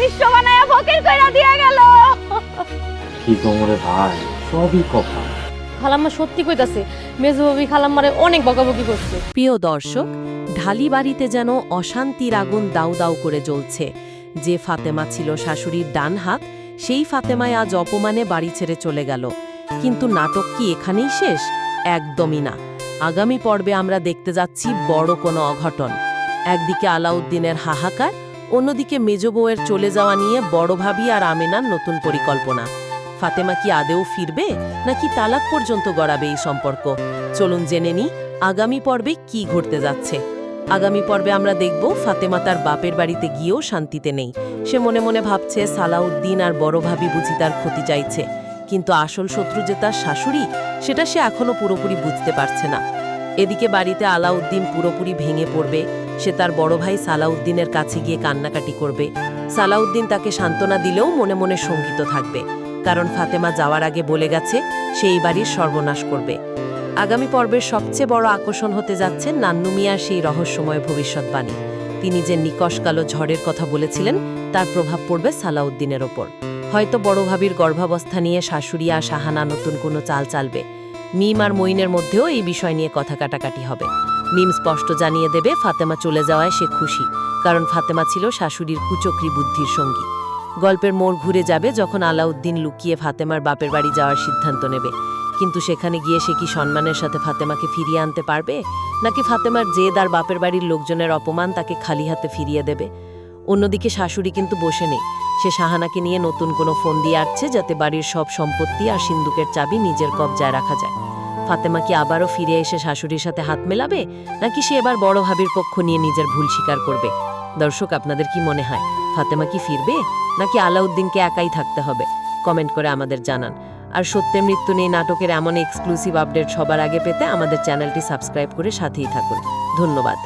নিঃস্ব বানায়া ফকির কইরা দিয়া গেল। কি তোমরে ভাই, সবই কপাল। খালাম্মা সত্যি কইতাছে, মেজবাবি খালাম্মারে অনেক বকাবকি করছে। প্রিয় দর্শক, ঢালি বাড়িতে যেন অশান্তির আগুন দাউ দাউ করে জ্বলছে। যে ফাতেমা ছিল শাশুড়ির ডান হাত, সেই ফাতেমায় আজ অপমানে বাড়ি ছেড়ে চলে গেল। কিন্তু নাটক কি এখানেই শেষ? একদমই না। আগামী পর্বে আমরা দেখতে যাচ্ছি বড় কোনো অঘটন। একদিকে আলাউদ্দিনের হাহাকার, অন্যদিকে মেজ বউয়ের চলে যাওয়া নিয়ে বড় ভাবি আর আমেনার নতুন পরিকল্পনা। ফাতেমা কি আদেও ফিরবে, নাকি তালাক পর্যন্ত গড়াবে এই সম্পর্ক? চলুন জেনে নিই আগামী পর্বে কি ঘটতে যাচ্ছে। আগামী পর্বে আমরা দেখব ফাতেমা তার বাপের বাড়িতে গিয়েও শান্তিতে নেই। সে মনে মনে ভাবছে সালাউদ্দিন আর বড় ভাবি বুঝি তার ক্ষতি চাইছে, কিন্তু আসল শত্রু যে তার শাশুড়ি, সেটা সে এখনো পুরোপুরি বুঝতে পারছে না। এদিকে বাড়িতে আলাউদ্দিন পুরোপুরি ভেঙে পড়বে। সে তার বড় ভাই সালাউদ্দিনের কাছে গিয়ে কান্নাকাটি করবে। সালাউদ্দিন তাকে সান্ত্বনা দিলেও মনে মনে শঙ্কিত থাকবে, কারণ ফাতেমা যাওয়ার আগে বলে গেছে সে এই বাড়ির সর্বনাশ করবে। আগামী পর্বের সবচেয়ে বড় আকর্ষণ হতে যাচ্ছে নান্নু মিয়ার সেই রহস্যময় ভবিষ্যৎবাণী। তিনি যে নিকষ কালো ঝড়ের কথা বলেছিলেন, তার প্রভাব পড়বে সালাউদ্দিনের ওপর। হয়তো বড় ভাবির গর্ভাবস্থা নিয়ে শাশুড়ি আর শাহানা নতুন কোনো চাল চালবে। মিম আর মইনের মধ্যেও এই বিষয় নিয়ে কথা কাটাকাটি হবে। মিম স্পষ্ট জানিয়ে দেবে ফাতেমা চলে যাওয়ায় সে খুশি, কারণ ফাতেমা ছিল শাশুড়ির কুচক্রী বুদ্ধির সঙ্গী। গল্পের মোড় ঘুরে যাবে যখন আলাউদ্দিন লুকিয়ে ফাতেমার বাপের বাড়ি যাওয়ার সিদ্ধান্ত নেবে। কিন্তু সেখানে গিয়ে সে কি সম্মানের সাথে ফাতেমাকে ফিরিয়ে আনতে পারবে, নাকি ফাতেমার জেদ আর বাপের বাড়ির লোকজনের অপমান তাকে খালি হাতে ফিরিয়ে দেবে? অন্যদিকে শাশুড়ি কিন্তু বসে নেই। সে শাহানাকে নিয়ে নতুন কোনো ফোন দিয়ে আসছে, যাতে বাড়ির সব সম্পত্তি আর সিন্দুকের চাবি নিজের কবজায় রাখা যায়। ফাতেমা কি আবারও ফিরে এসে শাশুড়ির সাথে হাত মেলাবে, নাকি সে এবার বড় ভাবির পক্ষ নিয়ে নিজের ভুল স্বীকার করবে? দর্শক, আপনাদের কি মনে হয়, ফাতেমা কি ফিরবে, নাকি আলাউদ্দিনকে একাই থাকতে হবে? কমেন্ট করে আমাদের জানান। আর সত্যের মৃত্যু নেই নাটকের এমন এক্সক্লুসিভ আপডেট সবার আগে পেতে আমাদের চ্যানেলটি সাবস্ক্রাইব করে সাথেই থাকুন। ধন্যবাদ।